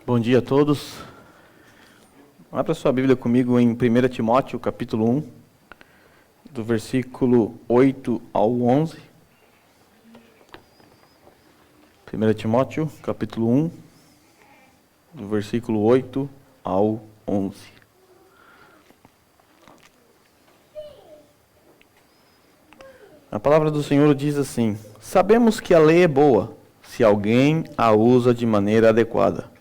Bom dia a todos. Abra sua Bíblia comigo em 1 Timóteo, capítulo 1, do versículo 8 ao 11. 1 Timóteo, capítulo 1, do versículo 8 ao 11. A palavra do Senhor diz assim: Sabemos que a lei é boa, se alguém a usa de maneira adequada.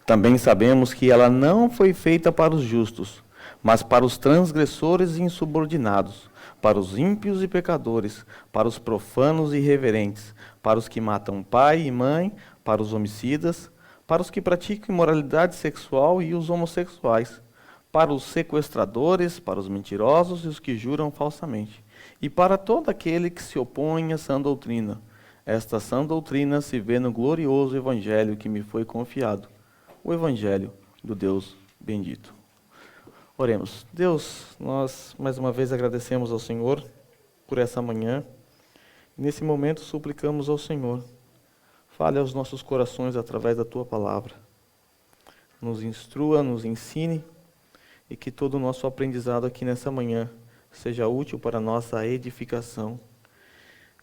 Também sabemos que ela não foi feita para os justos, mas para os transgressores e insubordinados, para os ímpios e pecadores, para os profanos e irreverentes, para os que matam pai e mãe, para os homicidas, para os que praticam imoralidade sexual e os homossexuais, para os sequestradores, para os mentirosos e os que juram falsamente, e para todo aquele que se opõe à sã doutrina. Esta sã doutrina se vê no glorioso evangelho que me foi confiado, o evangelho do Deus bendito. Oremos. Deus, nós mais uma vez agradecemos ao Senhor por essa manhã. Nesse momento suplicamos ao Senhor, fale aos nossos corações através da Tua palavra. Nos instrua, nos ensine, e que todo o nosso aprendizado aqui nessa manhã seja útil para a nossa edificação,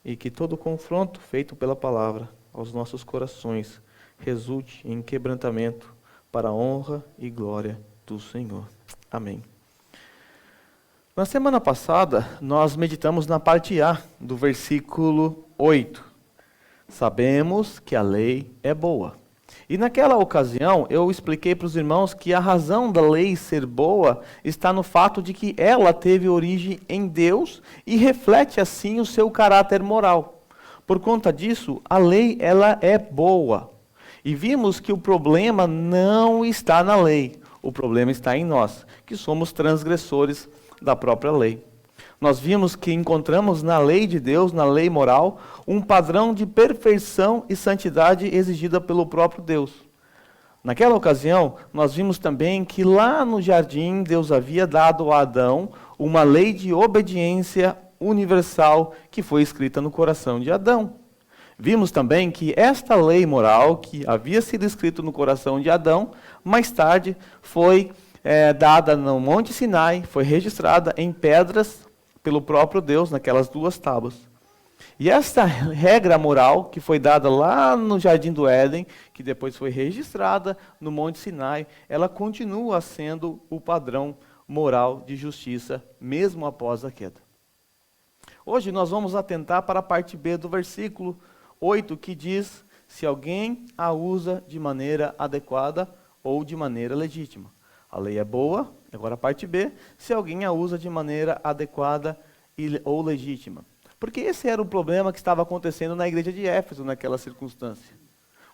e que todo o confronto feito pela palavra aos nossos corações resulte em quebrantamento para a honra e glória do Senhor. Amém. Na semana passada, nós meditamos na parte A do versículo 8. Sabemos que a lei é boa. E naquela ocasião, eu expliquei para os irmãos que a razão da lei ser boa está no fato de que ela teve origem em Deus e reflete assim o seu caráter moral. Por conta disso, a lei ela é boa. E vimos que o problema não está na lei, o problema está em nós, que somos transgressores da própria lei. Nós vimos que encontramos na lei de Deus, na lei moral, um padrão de perfeição e santidade exigida pelo próprio Deus. Naquela ocasião, nós vimos também que lá no jardim, Deus havia dado a Adão uma lei de obediência universal que foi escrita no coração de Adão. Vimos também que esta lei moral, que havia sido escrita no coração de Adão, mais tarde foi dada no Monte Sinai, foi registrada em pedras pelo próprio Deus, naquelas duas tábuas. E esta regra moral, que foi dada lá no Jardim do Éden, que depois foi registrada no Monte Sinai, ela continua sendo o padrão moral de justiça, mesmo após a queda. Hoje nós vamos atentar para a parte B do versículo 8, que diz, se alguém a usa de maneira adequada ou de maneira legítima. A lei é boa, agora a parte B, se alguém a usa de maneira adequada ou legítima. Porque esse era o problema que estava acontecendo na igreja de Éfeso naquela circunstância.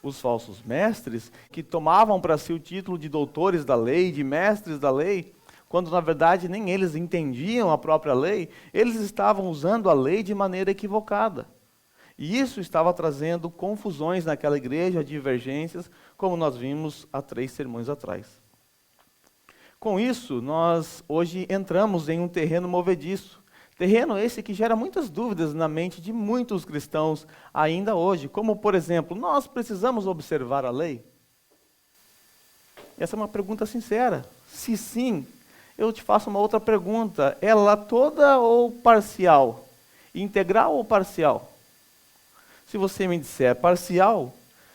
Os falsos mestres, que tomavam para si o título de doutores da lei, de mestres da lei, quando na verdade nem eles entendiam a própria lei, eles estavam usando a lei de maneira equivocada. E isso estava trazendo confusões naquela igreja, divergências, como nós vimos há 3 sermões atrás. Com isso, nós hoje entramos em um terreno movediço. Terreno esse que gera muitas dúvidas na mente de muitos cristãos ainda hoje. Como, por exemplo, nós precisamos observar a lei? Essa é uma pergunta sincera. Se sim, eu te faço uma outra pergunta. Ela toda ou parcial? Integral ou parcial? Se você me disser parcial,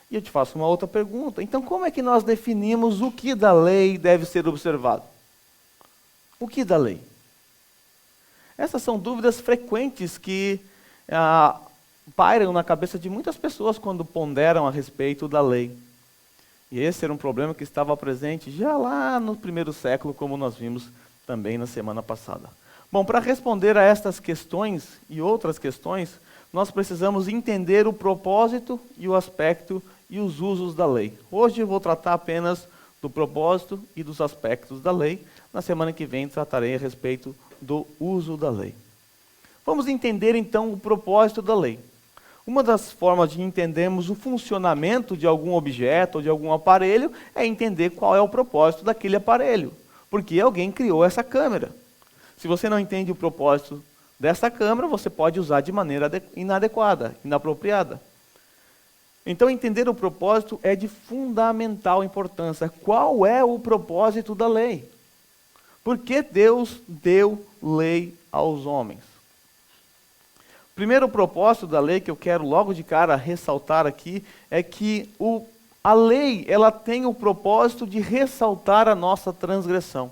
e eu te faço uma outra pergunta. Então, como é que nós definimos o que da lei deve ser observado? O que da lei? Essas são dúvidas frequentes que pairam na cabeça de muitas pessoas quando ponderam a respeito da lei. E esse era um problema que estava presente já lá no primeiro século, como nós vimos também na semana passada. Bom, para responder a estas questões e outras questões, nós precisamos entender o propósito e o aspecto e os usos da lei. Hoje eu vou tratar apenas do propósito e dos aspectos da lei. Na semana que vem tratarei a respeito do uso da lei. Vamos entender então o propósito da lei. Uma das formas de entendermos o funcionamento de algum objeto ou de algum aparelho é entender qual é o propósito daquele aparelho. Porque alguém criou essa câmera. Se você não entende o propósito dessa câmera, você pode usar de maneira inadequada, inapropriada. Então, entender o propósito é de fundamental importância. Qual é o propósito da lei? Por que Deus deu lei aos homens? O primeiro propósito da lei que eu quero logo de cara ressaltar aqui é que a lei ela tem o propósito de ressaltar a nossa transgressão.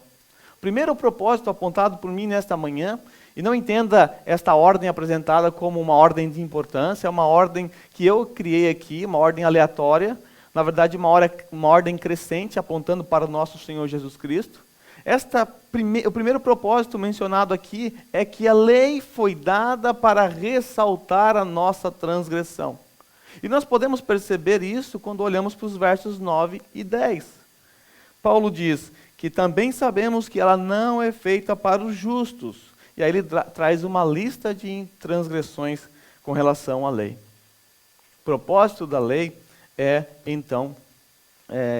O primeiro propósito apontado por mim nesta manhã, e não entenda esta ordem apresentada como uma ordem de importância, é uma ordem que eu criei aqui, uma ordem aleatória, na verdade uma ordem crescente, apontando para o nosso Senhor Jesus Cristo. O primeiro propósito mencionado aqui é que a lei foi dada para ressaltar a nossa transgressão. E nós podemos perceber isso quando olhamos para os versos 9 e 10. Paulo diz que também sabemos que ela não é feita para os justos. E aí ele traz uma lista de transgressões com relação à lei. O propósito da lei é, então,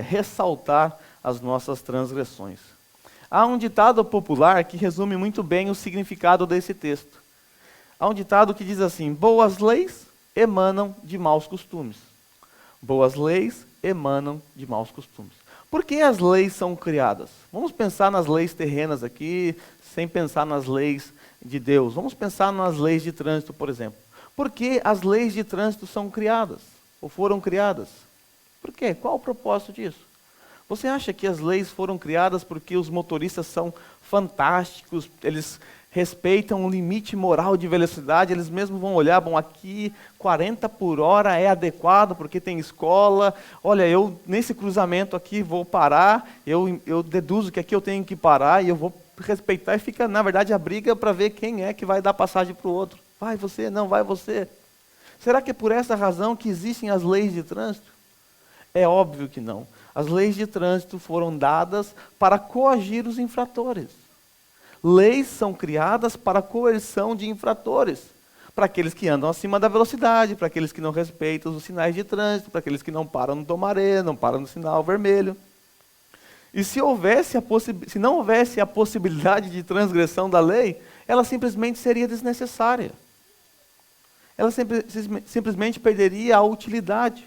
ressaltar as nossas transgressões. Há um ditado popular que resume muito bem o significado desse texto. Há um ditado que diz assim: boas leis emanam de maus costumes. Boas leis emanam de maus costumes. Por que as leis são criadas? Vamos pensar nas leis terrenas aqui, sem pensar nas leis de Deus. Vamos pensar nas leis de trânsito, por exemplo. Por que as leis de trânsito são criadas? Ou foram criadas? Por quê? Qual o propósito disso? Você acha que as leis foram criadas porque os motoristas são fantásticos, eles respeitam o limite moral de velocidade, eles mesmos vão olhar, bom, aqui 40 por hora é adequado porque tem escola, olha, eu nesse cruzamento aqui vou parar, eu deduzo que aqui eu tenho que parar e eu vou respeitar, e fica, na verdade, a briga para ver quem é que vai dar passagem para o outro. Vai você, não vai você. Será que é por essa razão que existem as leis de trânsito? É óbvio que não. As leis de trânsito foram dadas para coagir os infratores. Leis são criadas para a coerção de infratores, para aqueles que andam acima da velocidade, para aqueles que não respeitam os sinais de trânsito, para aqueles que não param no tomaré, não param no sinal vermelho. E se não houvesse a possibilidade de transgressão da lei, ela simplesmente seria desnecessária. Ela simplesmente perderia a utilidade.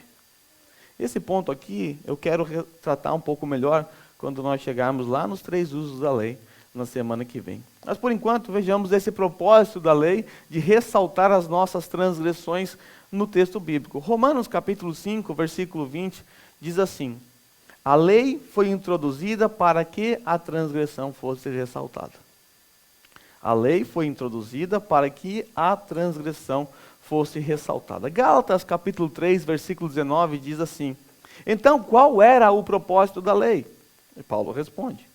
Esse ponto aqui eu quero tratar um pouco melhor quando nós chegarmos lá nos 3 usos da lei, na semana que vem. Mas por enquanto vejamos esse propósito da lei de ressaltar as nossas transgressões no texto bíblico. Romanos capítulo 5, versículo 20, diz assim: a lei foi introduzida para que a transgressão fosse ressaltada. A lei foi introduzida para que a transgressão fosse ressaltada. Gálatas capítulo 3, versículo 19 diz assim: então qual era o propósito da lei? E Paulo responde: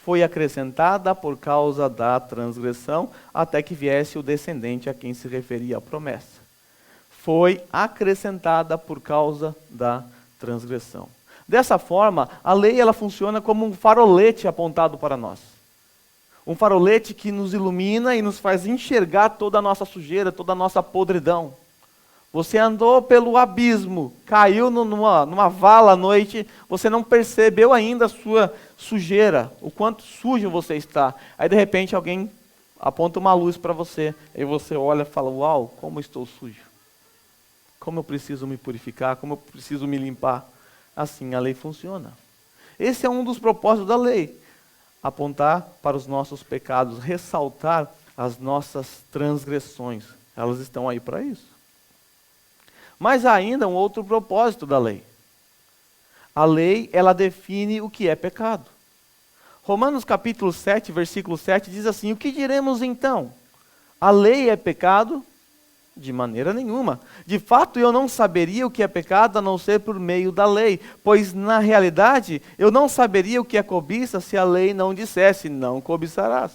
foi acrescentada por causa da transgressão, até que viesse o descendente a quem se referia a promessa. Foi acrescentada por causa da transgressão. Dessa forma, a lei ela funciona como um farolete apontado para nós. Um farolete que nos ilumina e nos faz enxergar toda a nossa sujeira, toda a nossa podridão. Você andou pelo abismo, caiu numa vala à noite, você não percebeu ainda a sua sujeira, o quanto sujo você está. Aí de repente alguém aponta uma luz para você, e você olha e fala: uau, como estou sujo. Como eu preciso me purificar, como eu preciso me limpar. Assim a lei funciona. Esse é um dos propósitos da lei. Apontar para os nossos pecados, ressaltar as nossas transgressões. Elas estão aí para isso. Mas há ainda um outro propósito da lei. A lei, ela define o que é pecado. Romanos capítulo 7, versículo 7 diz assim: o que diremos então? A lei é pecado? De maneira nenhuma. De fato, eu não saberia o que é pecado a não ser por meio da lei, pois na realidade eu não saberia o que é cobiça se a lei não dissesse: não cobiçarás.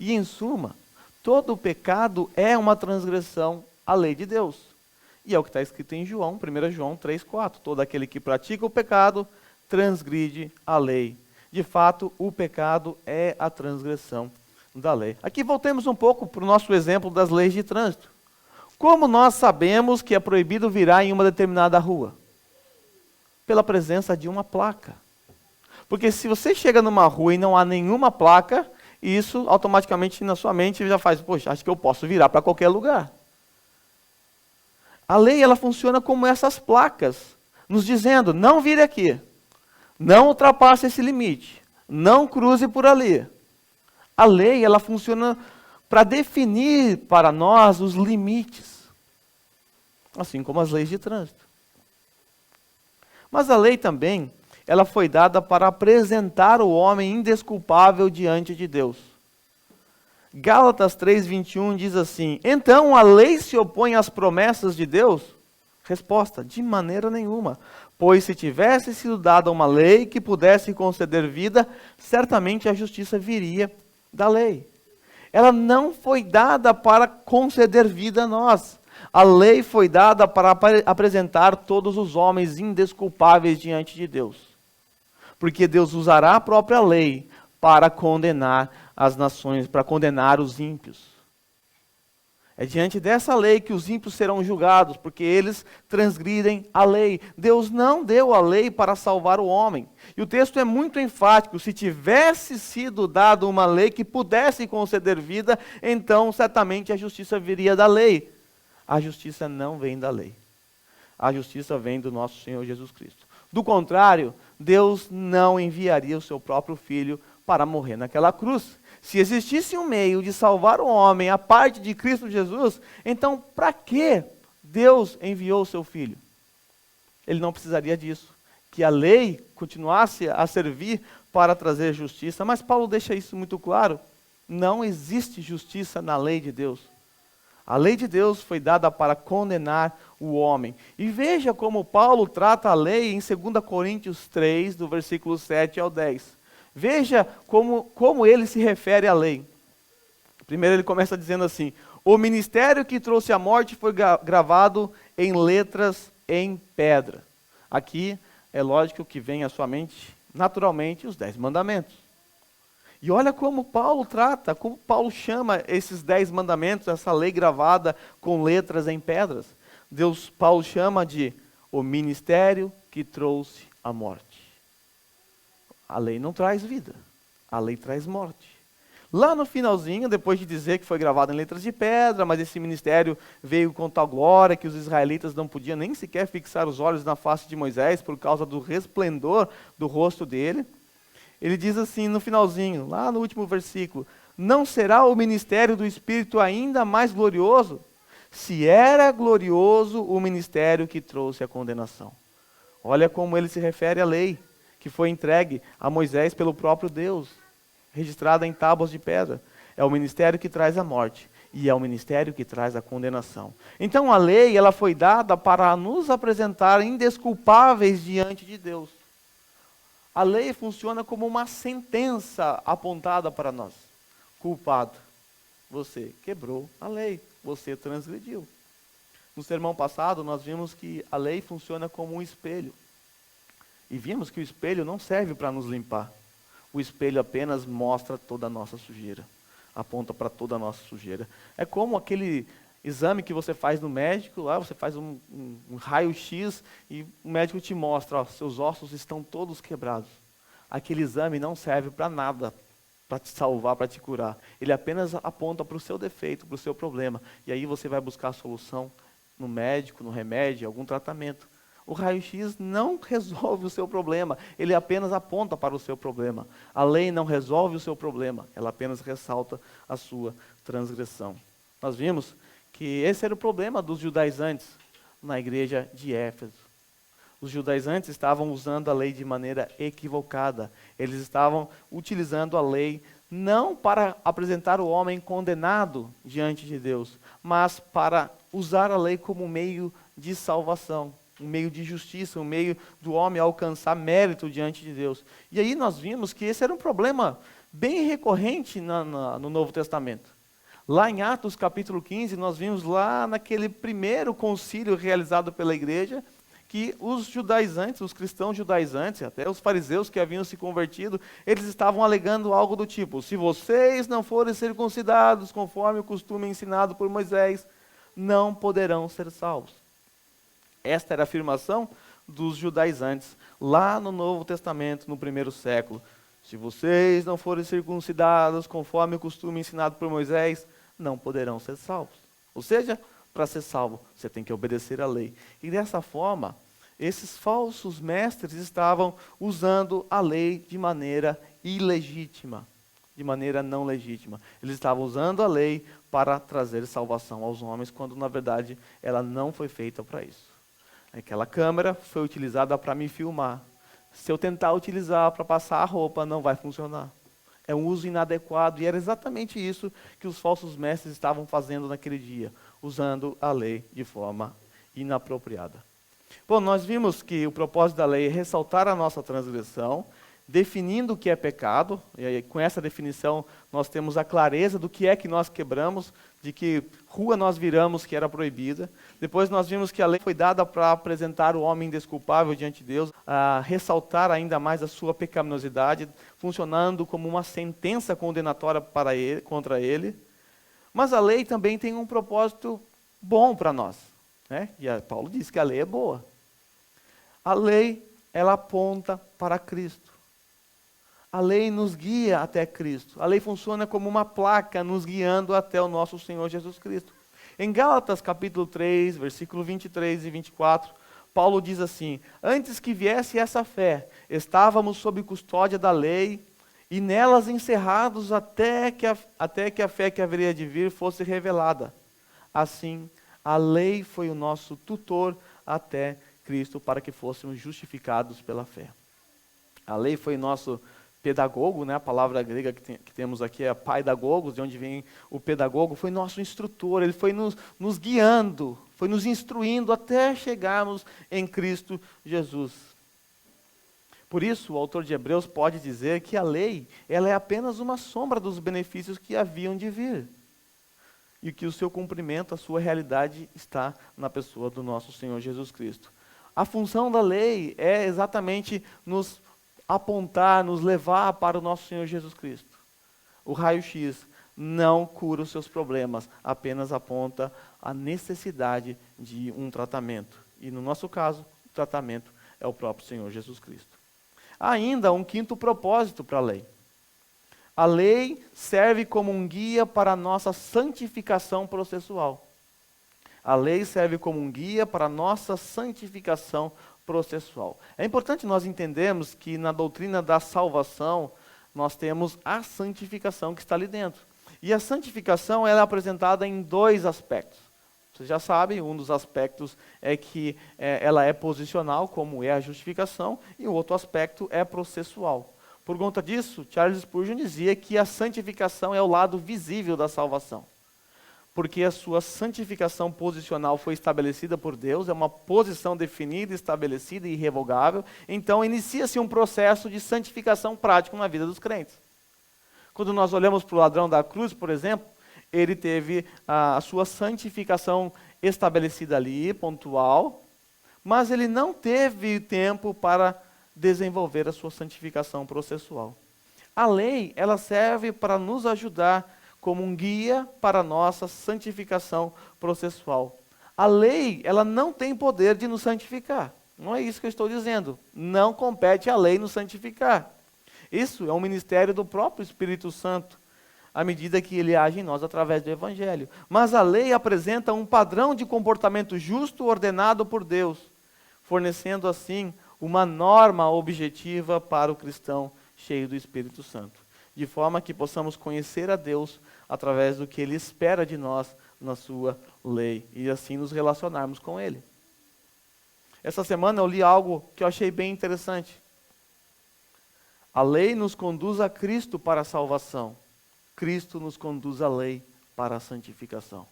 E em suma, todo pecado é uma transgressão à lei de Deus. E é o que está escrito em João, 1 João 3,4. Todo aquele que pratica o pecado transgride a lei. De fato, o pecado é a transgressão da lei. Aqui voltemos um pouco para o nosso exemplo das leis de trânsito. Como nós sabemos que é proibido virar em uma determinada rua? Pela presença de uma placa. Porque se você chega numa rua e não há nenhuma placa, isso automaticamente na sua mente já faz: poxa, acho que eu posso virar para qualquer lugar. A lei, ela funciona como essas placas, nos dizendo, não vire aqui, não ultrapasse esse limite, não cruze por ali. A lei, ela funciona para definir para nós os limites, assim como as leis de trânsito. Mas a lei também, ela foi dada para apresentar o homem indesculpável diante de Deus. Gálatas 3:21 diz assim: então a lei se opõe às promessas de Deus? Resposta: de maneira nenhuma. Pois se tivesse sido dada uma lei que pudesse conceder vida, certamente a justiça viria da lei. Ela não foi dada para conceder vida a nós. A lei foi dada para apresentar todos os homens indesculpáveis diante de Deus. Porque Deus usará a própria lei para condenar as nações, para condenar os ímpios. É diante dessa lei que os ímpios serão julgados, porque eles transgridem a lei. Deus não deu a lei para salvar o homem. E o texto é muito enfático: se tivesse sido dada uma lei que pudesse conceder vida, então certamente a justiça viria da lei. A justiça não vem da lei. A justiça vem do nosso Senhor Jesus Cristo. Do contrário, Deus não enviaria o seu próprio Filho para morrer naquela cruz. Se existisse um meio de salvar o homem à parte de Cristo Jesus, então para que Deus enviou o seu Filho? Ele não precisaria disso. Que a lei continuasse a servir para trazer justiça. Mas Paulo deixa isso muito claro. Não existe justiça na lei de Deus. A lei de Deus foi dada para condenar o homem. E veja como Paulo trata a lei em 2 Coríntios 3, do versículo 7 ao 10. Veja como ele se refere à lei. Primeiro ele começa dizendo assim: o ministério que trouxe a morte foi gravado em letras em pedra. Aqui é lógico que vem à sua mente, naturalmente, os 10 mandamentos. E olha como Paulo trata, como Paulo chama esses 10 mandamentos, essa lei gravada com letras em pedras. Paulo chama de o ministério que trouxe a morte. A lei não traz vida, a lei traz morte. Lá no finalzinho, depois de dizer que foi gravado em letras de pedra, mas esse ministério veio com tal glória que os israelitas não podiam nem sequer fixar os olhos na face de Moisés por causa do resplendor do rosto dele. Ele diz assim no finalzinho, lá no último versículo: não será o ministério do Espírito ainda mais glorioso? Se era glorioso o ministério que trouxe a condenação. Olha como ele se refere à lei que foi entregue a Moisés pelo próprio Deus, registrada em tábuas de pedra. É o ministério que traz a morte e é o ministério que traz a condenação. Então a lei, ela foi dada para nos apresentar indesculpáveis diante de Deus. A lei funciona como uma sentença apontada para nós. Culpado, você quebrou a lei, você transgrediu. No sermão passado nós vimos que a lei funciona como um espelho. E vimos que o espelho não serve para nos limpar. O espelho apenas mostra toda a nossa sujeira. Aponta para toda a nossa sujeira. É como aquele exame que você faz no médico, lá você faz um raio-x e o médico te mostra, ó, seus ossos estão todos quebrados. Aquele exame não serve para nada, para te salvar, para te curar. Ele apenas aponta para o seu defeito, para o seu problema. E aí você vai buscar a solução no médico, no remédio, algum tratamento. O raio-x não resolve o seu problema, ele apenas aponta para o seu problema. A lei não resolve o seu problema, ela apenas ressalta a sua transgressão. Nós vimos que esse era o problema dos judaizantes na igreja de Éfeso. Os judaizantes estavam usando a lei de maneira equivocada. Eles estavam utilizando a lei não para apresentar o homem condenado diante de Deus, mas para usar a lei como meio de salvação. Um meio de justiça, um meio do homem alcançar mérito diante de Deus. E aí nós vimos que esse era um problema bem recorrente no Novo Testamento. Lá em Atos capítulo 15, nós vimos lá naquele primeiro concílio realizado pela igreja, que os judaizantes, os cristãos judaizantes, até os fariseus que haviam se convertido, eles estavam alegando algo do tipo: se vocês não forem circuncidados conforme o costume ensinado por Moisés, não poderão ser salvos. Esta era a afirmação dos judaizantes lá no Novo Testamento, no primeiro século. Se vocês não forem circuncidados conforme o costume ensinado por Moisés, não poderão ser salvos. Ou seja, para ser salvo? Você tem que obedecer à lei. E dessa forma, esses falsos mestres estavam usando a lei de maneira ilegítima, de maneira não legítima. Eles estavam usando a lei para trazer salvação aos homens, quando na verdade ela não foi feita para isso. Aquela câmera foi utilizada para me filmar. Se eu tentar utilizar para passar a roupa, não vai funcionar. É um uso inadequado, e era exatamente isso que os falsos mestres estavam fazendo naquele dia, usando a lei de forma inapropriada. Bom, nós vimos que o propósito da lei é ressaltar a nossa transgressão, definindo o que é pecado, e aí, com essa definição nós temos a clareza do que é que nós quebramos, de que rua nós viramos que era proibida. Depois nós vimos que a lei foi dada para apresentar o homem desculpável diante de Deus, a ressaltar ainda mais a sua pecaminosidade, funcionando como uma sentença condenatória para ele, contra ele. Mas a lei também tem um propósito bom para nós, né? E Paulo diz que a lei é boa. A lei, ela aponta para Cristo. A lei nos guia até Cristo. A lei funciona como uma placa nos guiando até o nosso Senhor Jesus Cristo. Em Gálatas capítulo 3, versículo 23 e 24, Paulo diz assim: antes que viesse essa fé, estávamos sob custódia da lei e nelas encerrados até que a fé que haveria de vir fosse revelada. Assim, a lei foi o nosso tutor até Cristo para que fôssemos justificados pela fé. A lei foi nosso pedagogo, né? A palavra grega que temos aqui é paidagogos, de onde vem o pedagogo, foi nosso instrutor, ele foi nos guiando, foi nos instruindo até chegarmos em Cristo Jesus. Por isso, o autor de Hebreus pode dizer que a lei, ela é apenas uma sombra dos benefícios que haviam de vir. E que o seu cumprimento, a sua realidade está na pessoa do nosso Senhor Jesus Cristo. A função da lei é exatamente nos apontar, nos levar para o nosso Senhor Jesus Cristo. O raio-x não cura os seus problemas, apenas aponta a necessidade de um tratamento. E no nosso caso, o tratamento é o próprio Senhor Jesus Cristo. Há ainda um quinto propósito para a lei. A lei serve como um guia para a nossa santificação processual. A lei serve como um guia para a nossa santificação processual. É importante nós entendermos que na doutrina da salvação, nós temos a santificação que está ali dentro. E a santificação ela é apresentada em dois aspectos. Vocês já sabem, um dos aspectos é que ela é posicional, como é a justificação, e o outro aspecto é processual. Por conta disso, Charles Spurgeon dizia que a santificação é o lado visível da salvação. Porque a sua santificação posicional foi estabelecida por Deus, é uma posição definida, estabelecida e irrevogável, então inicia-se um processo de santificação prático na vida dos crentes. Quando nós olhamos para o ladrão da cruz, por exemplo, ele teve a sua santificação estabelecida ali, pontual, mas ele não teve tempo para desenvolver a sua santificação processual. A lei, ela serve para nos ajudar como um guia para a nossa santificação processual. A lei, ela não tem poder de nos santificar. Não é isso que eu estou dizendo. Não compete à lei nos santificar. Isso é um ministério do próprio Espírito Santo, à medida que ele age em nós através do Evangelho. Mas a lei apresenta um padrão de comportamento justo ordenado por Deus, fornecendo assim uma norma objetiva para o cristão cheio do Espírito Santo, de forma que possamos conhecer a Deus através do que Ele espera de nós na sua lei, e assim nos relacionarmos com Ele. Essa semana eu li algo que eu achei bem interessante. A lei nos conduz a Cristo para a salvação. Cristo nos conduz à lei para a santificação.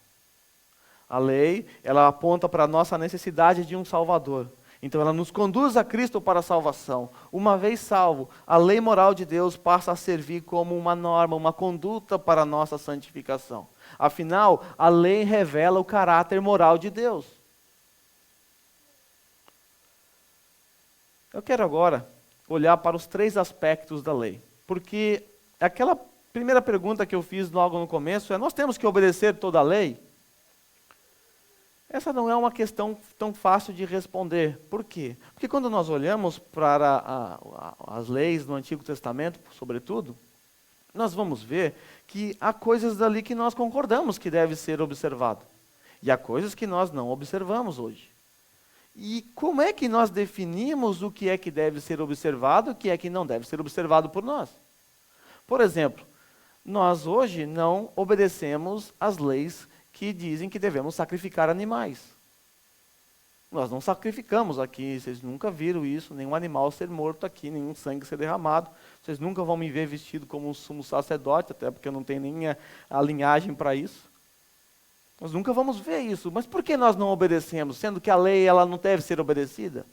A lei, ela aponta para a nossa necessidade de um Salvador. Então ela nos conduz a Cristo para a salvação. Uma vez salvo, a lei moral de Deus passa a servir como uma norma, uma conduta para a nossa santificação. Afinal, a lei revela o caráter moral de Deus. Eu quero agora olhar para os três aspectos da lei. Porque aquela primeira pergunta que eu fiz logo no começo é: nós temos que obedecer toda a lei? Essa não é uma questão tão fácil de responder. Por quê? Porque quando nós olhamos para as leis do Antigo Testamento, sobretudo, nós vamos ver que há coisas dali que nós concordamos que deve ser observado. E há coisas que nós não observamos hoje. E como é que nós definimos o que é que deve ser observado e o que é que não deve ser observado por nós? Por exemplo, nós hoje não obedecemos às leis que dizem que devemos sacrificar animais. Nós não sacrificamos aqui, vocês nunca viram isso, nenhum animal ser morto aqui, nenhum sangue ser derramado. Vocês nunca vão me ver vestido como um sumo sacerdote, até porque eu não tenho nem a linhagem para isso. Nós nunca vamos ver isso. Mas por que nós não obedecemos, sendo que a lei ela não deve ser obedecida?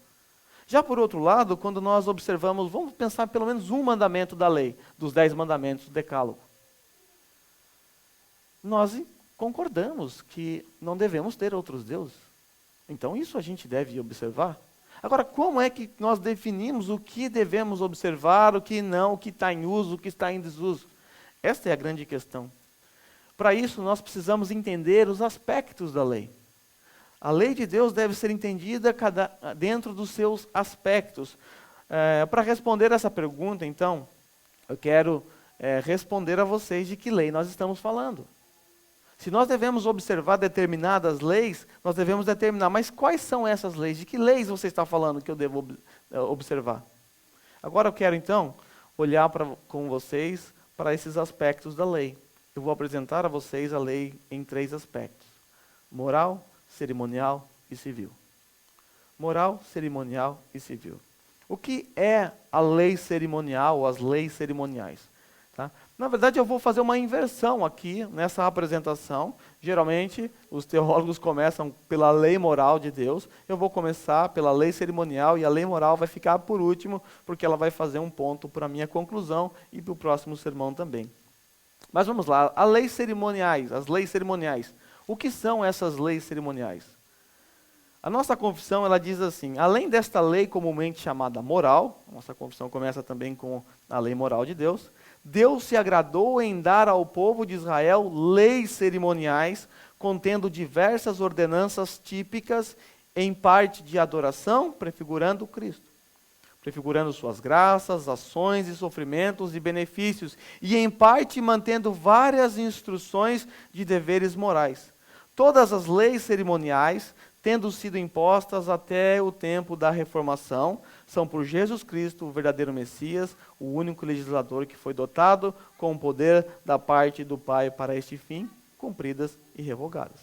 Já por outro lado, quando nós observamos, vamos pensar pelo menos um mandamento da lei, dos 10 mandamentos do Decálogo. Nós concordamos que não devemos ter outros deuses. Então isso a gente deve observar. Agora, como é que nós definimos o que devemos observar, o que não, o que está em uso, o que está em desuso? Esta é a grande questão. Para isso, nós precisamos entender os aspectos da lei. A lei de Deus deve ser entendida dentro dos seus aspectos. Para responder essa pergunta, então, eu quero responder a vocês de que lei nós estamos falando. Se nós devemos observar determinadas leis, nós devemos determinar, mas quais são essas leis? De que leis você está falando que eu devo observar? Agora eu quero, então, olhar com vocês para esses aspectos da lei. Eu vou apresentar a vocês a lei em 3 aspectos: moral, cerimonial e civil. Moral, cerimonial e civil. O que é a lei cerimonial, ou as leis cerimoniais? Tá? Na verdade, eu vou fazer uma inversão aqui nessa apresentação. Geralmente, os teólogos começam pela lei moral de Deus. Eu vou começar pela lei cerimonial e a lei moral vai ficar por último, porque ela vai fazer um ponto para a minha conclusão e para o próximo sermão também. Mas vamos lá, as leis cerimoniais. O que são essas leis cerimoniais? A nossa confissão, ela diz assim: além desta lei comumente chamada moral, a nossa confissão começa também com a lei moral de Deus, Deus se agradou em dar ao povo de Israel leis cerimoniais, contendo diversas ordenanças típicas, em parte de adoração, prefigurando Cristo, prefigurando suas graças, ações e sofrimentos e benefícios, e em parte mantendo várias instruções de deveres morais. Todas as leis cerimoniais, tendo sido impostas até o tempo da reformação, são por Jesus Cristo, o verdadeiro Messias, o único legislador que foi dotado com o poder da parte do Pai para este fim, cumpridas e revogadas.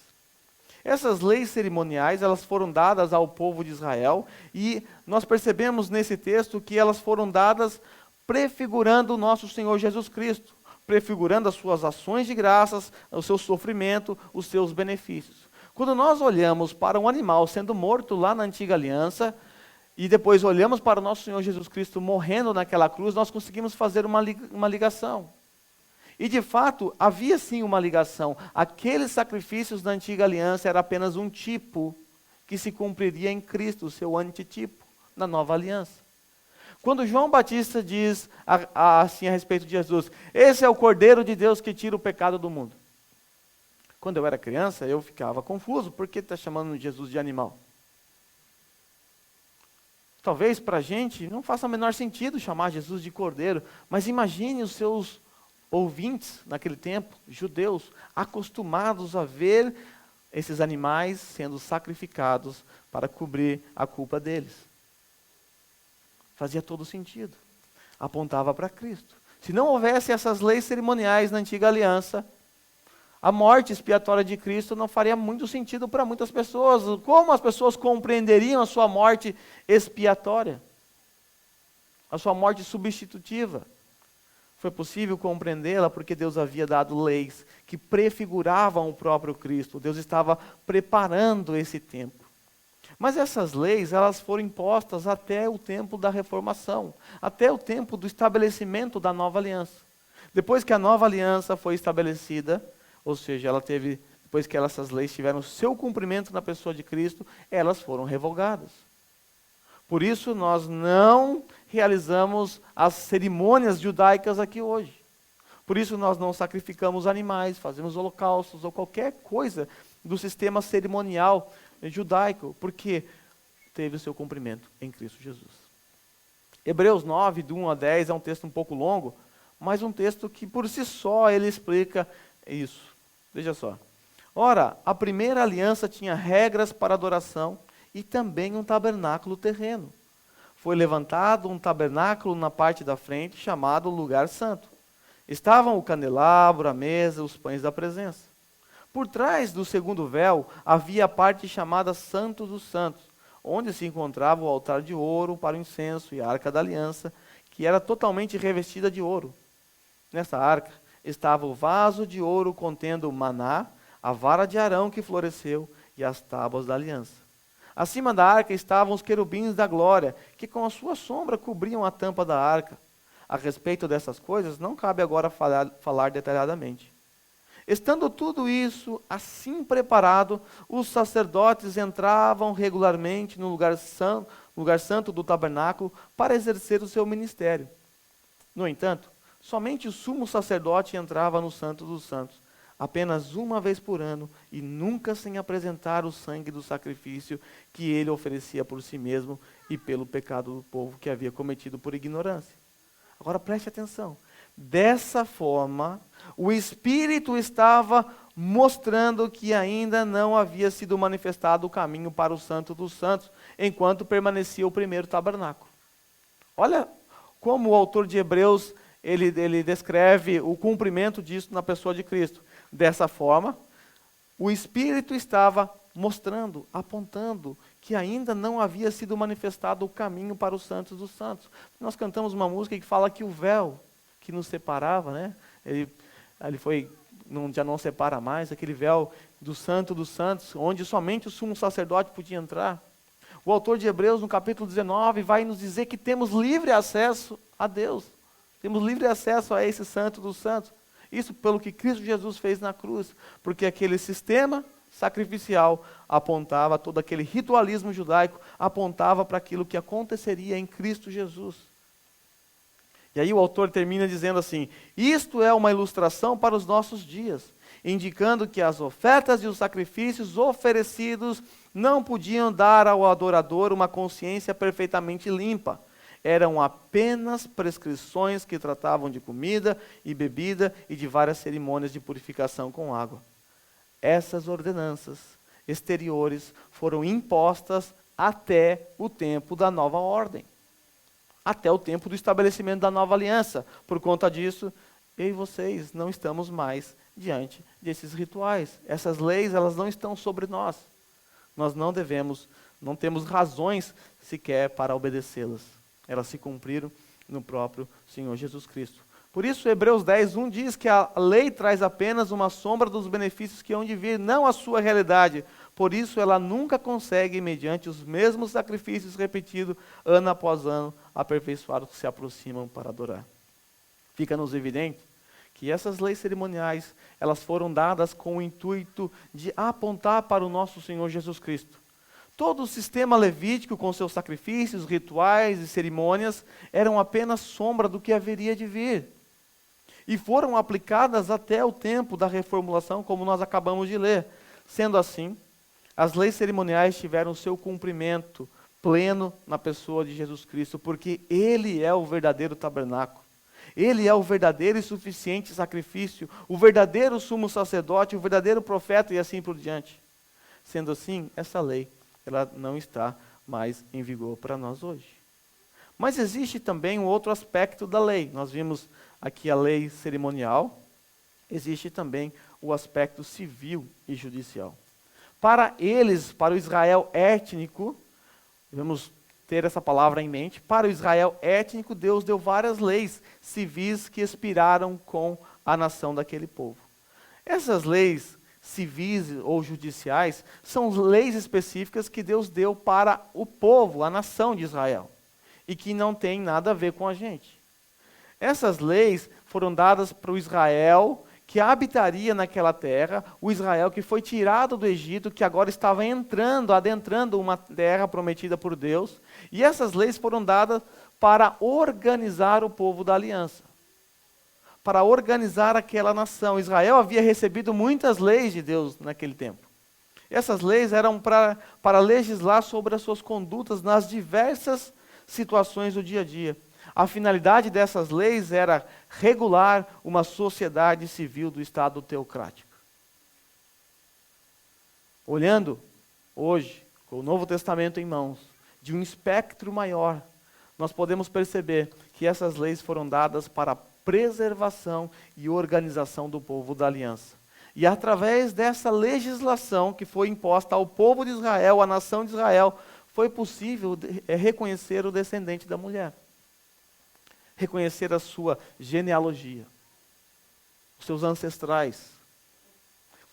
Essas leis cerimoniais, elas foram dadas ao povo de Israel, e nós percebemos nesse texto que elas foram dadas prefigurando o nosso Senhor Jesus Cristo, prefigurando as suas ações de graças, o seu sofrimento, os seus benefícios. Quando nós olhamos para um animal sendo morto lá na antiga aliança, e depois olhamos para o nosso Senhor Jesus Cristo morrendo naquela cruz, nós conseguimos fazer uma ligação. E de fato, havia sim uma ligação. Aqueles sacrifícios da antiga aliança era apenas um tipo que se cumpriria em Cristo, o seu antitipo, na nova aliança. Quando João Batista diz assim a respeito de Jesus: esse é o Cordeiro de Deus que tira o pecado do mundo. Quando eu era criança, eu ficava confuso. Por que está chamando Jesus de animal? Talvez para a gente não faça o menor sentido chamar Jesus de Cordeiro, mas imagine os seus ouvintes naquele tempo, judeus, acostumados a ver esses animais sendo sacrificados para cobrir a culpa deles. Fazia todo sentido. Apontava para Cristo. Se não houvesse essas leis cerimoniais na antiga aliança, a morte expiatória de Cristo não faria muito sentido para muitas pessoas. Como as pessoas compreenderiam a sua morte expiatória? A sua morte substitutiva? Foi possível compreendê-la porque Deus havia dado leis que prefiguravam o próprio Cristo. Deus estava preparando esse tempo. Mas essas leis, elas foram impostas até o tempo da reformação, até o tempo do estabelecimento da nova aliança. Depois que a nova aliança foi estabelecida, ou seja, depois que essas leis tiveram seu cumprimento na pessoa de Cristo, elas foram revogadas. Por isso, nós não realizamos as cerimônias judaicas aqui hoje. Por isso, nós não sacrificamos animais, fazemos holocaustos ou qualquer coisa do sistema cerimonial judaico, porque teve o seu cumprimento em Cristo Jesus. Hebreus 9, do 1 a 10, é um texto um pouco longo, mas um texto que por si só ele explica isso. Veja só. Ora, a primeira aliança tinha regras para adoração e também um tabernáculo terreno. Foi levantado um tabernáculo na parte da frente, chamado Lugar Santo. Estavam o candelabro, a mesa, os pães da presença. Por trás do segundo véu havia a parte chamada Santo dos Santos, onde se encontrava o altar de ouro para o incenso e a arca da aliança, que era totalmente revestida de ouro. Nessa arca estava o vaso de ouro contendo o maná, a vara de Arão que floresceu e as tábuas da aliança. Acima da arca estavam os querubins da glória, que com a sua sombra cobriam a tampa da arca. A respeito dessas coisas, não cabe agora falar detalhadamente. Estando tudo isso assim preparado, os sacerdotes entravam regularmente no lugar santo do tabernáculo para exercer o seu ministério. No entanto, somente o sumo sacerdote entrava no Santo dos Santos, apenas uma vez por ano, e nunca sem apresentar o sangue do sacrifício que ele oferecia por si mesmo e pelo pecado do povo que havia cometido por ignorância. Agora preste atenção. Dessa forma, o Espírito estava mostrando que ainda não havia sido manifestado o caminho para o Santo dos Santos, enquanto permanecia o primeiro tabernáculo. Olha como o autor de Hebreus ele descreve o cumprimento disso na pessoa de Cristo. Dessa forma, o Espírito estava mostrando, apontando que ainda não havia sido manifestado o caminho para os Santos dos Santos. Nós cantamos uma música que fala que o véu que nos separava, né? Ele já não separa mais, aquele véu do Santo dos Santos, onde somente o sumo sacerdote podia entrar. O autor de Hebreus, no capítulo 19, vai nos dizer que temos livre acesso a Deus. Temos livre acesso a esse Santo dos Santos. Isso pelo que Cristo Jesus fez na cruz. Porque aquele sistema sacrificial apontava, todo aquele ritualismo judaico apontava para aquilo que aconteceria em Cristo Jesus. E aí o autor termina dizendo assim: isto é uma ilustração para os nossos dias, indicando que as ofertas e os sacrifícios oferecidos não podiam dar ao adorador uma consciência perfeitamente limpa. Eram apenas prescrições que tratavam de comida e bebida e de várias cerimônias de purificação com água. Essas ordenanças exteriores foram impostas até o tempo da nova ordem, até o tempo do estabelecimento da nova aliança. Por conta disso, eu e vocês não estamos mais diante desses rituais. Essas leis, elas não estão sobre nós. Nós não temos razões sequer para obedecê-las. Elas se cumpriram no próprio Senhor Jesus Cristo. Por isso, Hebreus 10:1 diz que a lei traz apenas uma sombra dos benefícios que hão de vir, não a sua realidade. Por isso, ela nunca consegue, mediante os mesmos sacrifícios repetidos, ano após ano, aperfeiçoar os que se aproximam para adorar. Fica-nos evidente que essas leis cerimoniais, elas foram dadas com o intuito de apontar para o nosso Senhor Jesus Cristo. Todo o sistema levítico, com seus sacrifícios, rituais e cerimônias, eram apenas sombra do que haveria de vir. E foram aplicadas até o tempo da reformulação, como nós acabamos de ler. Sendo assim, as leis cerimoniais tiveram seu cumprimento pleno na pessoa de Jesus Cristo, porque Ele é o verdadeiro tabernáculo. Ele é o verdadeiro e suficiente sacrifício, o verdadeiro sumo sacerdote, o verdadeiro profeta e assim por diante. Sendo assim, essa lei, ela não está mais em vigor para nós hoje. Mas existe também um outro aspecto da lei. Nós vimos aqui a lei cerimonial, existe também o aspecto civil e judicial. Para eles, para o Israel étnico, vamos ter essa palavra em mente, para o Israel étnico, Deus deu várias leis civis que expiraram com a nação daquele povo. Essas leis civis ou judiciais são leis específicas que Deus deu para o povo, a nação de Israel, e que não tem nada a ver com a gente. Essas leis foram dadas para o Israel que habitaria naquela terra, o Israel que foi tirado do Egito, que agora estava adentrando uma terra prometida por Deus, e essas leis foram dadas para organizar o povo da aliança, para organizar aquela nação. Israel havia recebido muitas leis de Deus naquele tempo. Essas leis eram para legislar sobre as suas condutas nas diversas situações do dia a dia. A finalidade dessas leis era regular uma sociedade civil do Estado teocrático. Olhando hoje, com o Novo Testamento em mãos, de um espectro maior, nós podemos perceber que essas leis foram dadas para a preservação e organização do povo da aliança. E através dessa legislação que foi imposta ao povo de Israel, à nação de Israel, foi possível reconhecer o descendente da mulher. Reconhecer a sua genealogia, os seus ancestrais.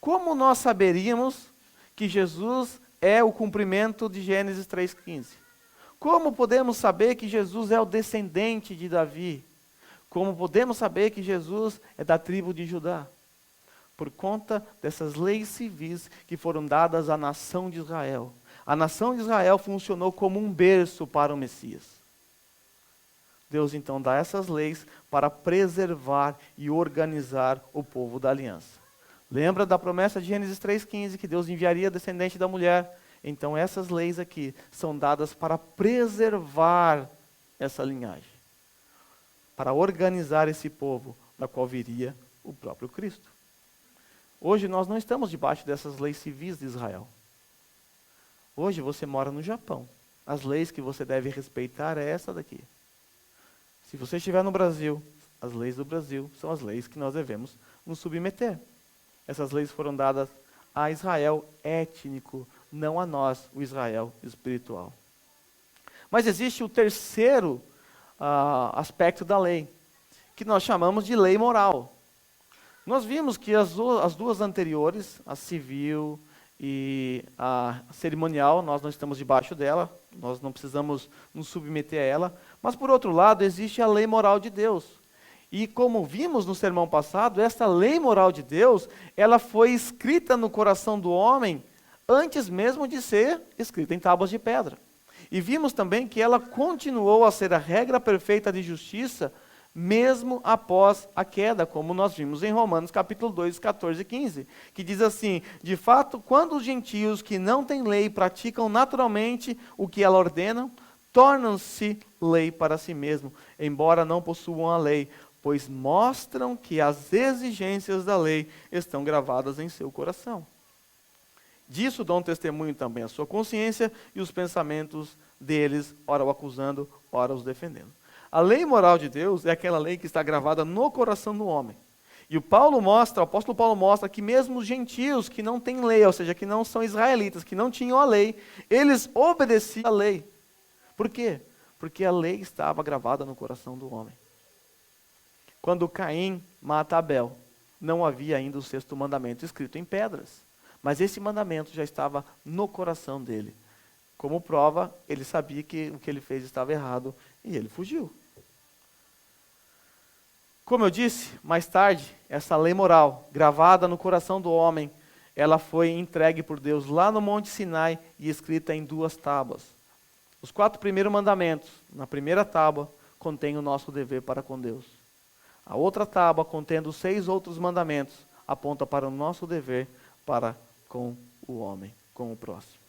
Como nós saberíamos que Jesus é o cumprimento de Gênesis 3,15? Como podemos saber que Jesus é o descendente de Davi? Como podemos saber que Jesus é da tribo de Judá? Por conta dessas leis civis que foram dadas à nação de Israel. A nação de Israel funcionou como um berço para o Messias. Deus então dá essas leis para preservar e organizar o povo da aliança. Lembra da promessa de Gênesis 3,15, que Deus enviaria descendente da mulher? Então essas leis aqui são dadas para preservar essa linhagem. Para organizar esse povo, da qual viria o próprio Cristo. Hoje nós não estamos debaixo dessas leis civis de Israel. Hoje você mora no Japão. As leis que você deve respeitar é essa daqui. Se você estiver no Brasil, as leis do Brasil são as leis que nós devemos nos submeter. Essas leis foram dadas a Israel étnico, não a nós, o Israel espiritual. Mas existe o terceiro aspecto da lei, que nós chamamos de lei moral. Nós vimos que as duas anteriores, a civil e a cerimonial, nós não estamos debaixo dela, nós não precisamos nos submeter a ela, mas por outro lado existe a lei moral de Deus. E como vimos no sermão passado, essa lei moral de Deus, ela foi escrita no coração do homem antes mesmo de ser escrita em tábuas de pedra. E vimos também que ela continuou a ser a regra perfeita de justiça mesmo após a queda, como nós vimos em Romanos capítulo 2, 14 e 15, que diz assim: de fato, quando os gentios que não têm lei praticam naturalmente o que ela ordena, tornam-se lei para si mesmo, embora não possuam a lei, pois mostram que as exigências da lei estão gravadas em seu coração. Disso dão testemunho também a sua consciência e os pensamentos deles, ora o acusando, ora os defendendo. A lei moral de Deus é aquela lei que está gravada no coração do homem. E o apóstolo Paulo mostra que mesmo os gentios que não têm lei, ou seja, que não são israelitas, que não tinham a lei, eles obedeciam a lei. Por quê? Porque a lei estava gravada no coração do homem. Quando Caim mata Abel, não havia ainda o sexto mandamento escrito em pedras. Mas esse mandamento já estava no coração dele. Como prova, ele sabia que o que ele fez estava errado e ele fugiu. Como eu disse, mais tarde, essa lei moral, gravada no coração do homem, ela foi entregue por Deus lá no Monte Sinai e escrita em 2 tábuas. Os 4 primeiros mandamentos, na primeira tábua, contém o nosso dever para com Deus. A outra tábua, contendo os 6 outros mandamentos, aponta para o nosso dever para com o homem, com o próximo.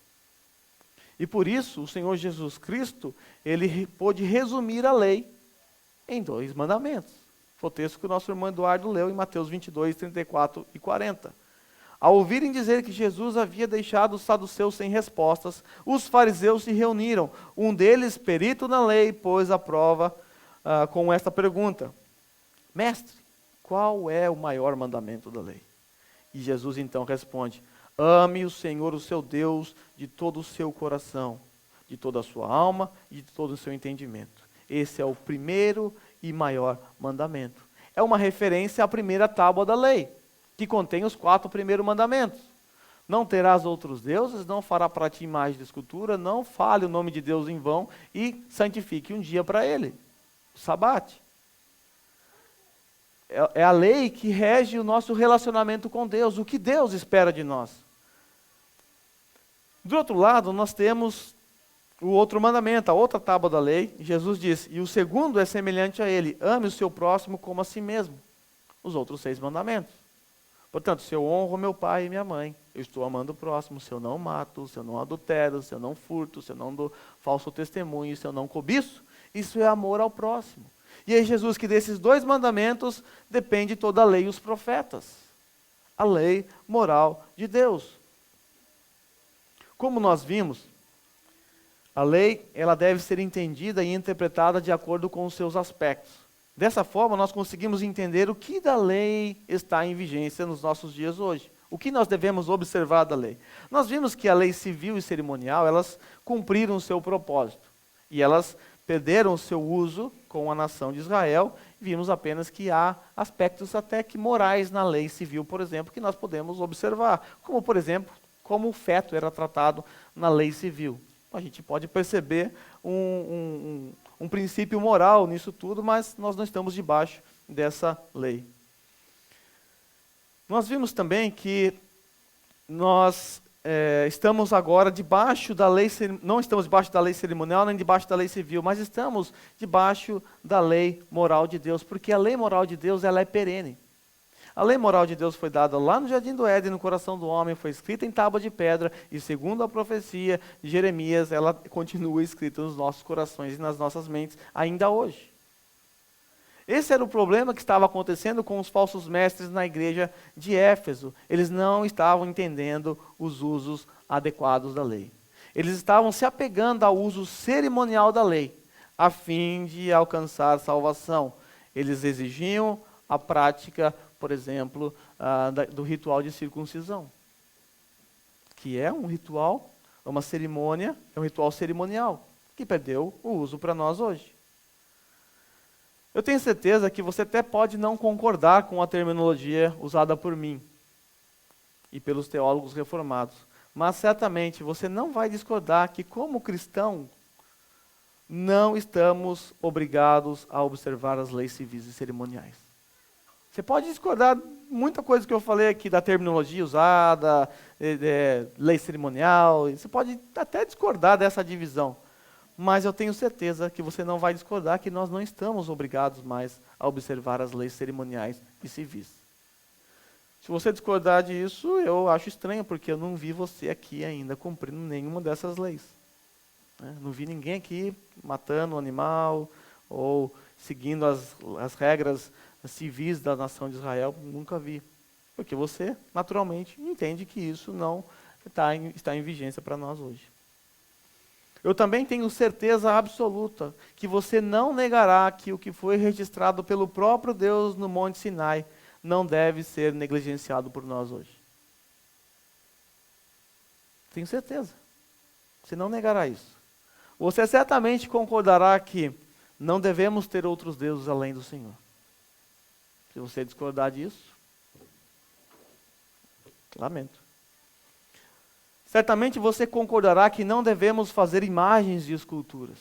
E por isso, o Senhor Jesus Cristo, ele pôde resumir a lei em 2 mandamentos. Foi o texto que o nosso irmão Eduardo leu em Mateus 22, 34 e 40. Ao ouvirem dizer que Jesus havia deixado os saduceus sem respostas, os fariseus se reuniram. Um deles, perito na lei, pôs à prova com esta pergunta: Mestre, qual é o maior mandamento da lei? E Jesus então responde: ame o Senhor, o seu Deus, de todo o seu coração, de toda a sua alma e de todo o seu entendimento. Esse é o primeiro e maior mandamento. É uma referência à primeira tábua da lei, que contém os 4 primeiros mandamentos. Não terás outros deuses, não fará para ti imagem de escultura, não fale o nome de Deus em vão e santifique um dia para ele, o sabate. É a lei que rege o nosso relacionamento com Deus, o que Deus espera de nós. Do outro lado, nós temos o outro mandamento, a outra tábua da lei. Jesus disse, e o segundo é semelhante a ele: ame o seu próximo como a si mesmo. Os outros 6 mandamentos. Portanto, se eu honro meu pai e minha mãe, eu estou amando o próximo. Se eu não mato, se eu não adultero, se eu não furto, se eu não dou falso testemunho, se eu não cobiço, isso é amor ao próximo. E aí Jesus, que desses 2 mandamentos depende toda a lei e os profetas. A lei moral de Deus. Como nós vimos, a lei ela deve ser entendida e interpretada de acordo com os seus aspectos. Dessa forma, nós conseguimos entender o que da lei está em vigência nos nossos dias hoje. O que nós devemos observar da lei? Nós vimos que a lei civil e cerimonial, elas cumpriram o seu propósito. E elas perderam o seu uso com a nação de Israel. Vimos apenas que há aspectos até que morais na lei civil, por exemplo, que nós podemos observar. Como, por exemplo, como o feto era tratado na lei civil. A gente pode perceber um princípio moral nisso tudo, mas nós não estamos debaixo dessa lei. Nós vimos também que nós estamos agora debaixo da lei, não estamos debaixo da lei cerimonial, nem debaixo da lei civil, mas estamos debaixo da lei moral de Deus, porque a lei moral de Deus ela é perene. A lei moral de Deus foi dada lá no Jardim do Éden, no coração do homem, foi escrita em tábua de pedra, e segundo a profecia de Jeremias, ela continua escrita nos nossos corações e nas nossas mentes, ainda hoje. Esse era o problema que estava acontecendo com os falsos mestres na igreja de Éfeso. Eles não estavam entendendo os usos adequados da lei. Eles estavam se apegando ao uso cerimonial da lei, a fim de alcançar salvação. Eles exigiam a prática, por exemplo, do ritual de circuncisão, que é um ritual, uma cerimônia, é um ritual cerimonial, que perdeu o uso para nós hoje. Eu tenho certeza que você até pode não concordar com a terminologia usada por mim e pelos teólogos reformados, mas certamente você não vai discordar que, como cristão, não estamos obrigados a observar as leis civis e cerimoniais. Você pode discordar muita coisa que eu falei aqui da terminologia usada, lei cerimonial, você pode até discordar dessa divisão. Mas eu tenho certeza que você não vai discordar que nós não estamos obrigados mais a observar as leis cerimoniais e civis. Se você discordar disso, eu acho estranho, porque eu não vi você aqui ainda cumprindo nenhuma dessas leis. Não vi ninguém aqui matando um animal ou seguindo as regras civis da nação de Israel, nunca vi. Porque você, naturalmente, entende que isso não está em vigência para nós hoje. Eu também tenho certeza absoluta que você não negará que o que foi registrado pelo próprio Deus no Monte Sinai não deve ser negligenciado por nós hoje. Tenho certeza. Você não negará isso. Você certamente concordará que não devemos ter outros deuses além do Senhor. Se você discordar disso, lamento. Certamente você concordará que não devemos fazer imagens de esculturas.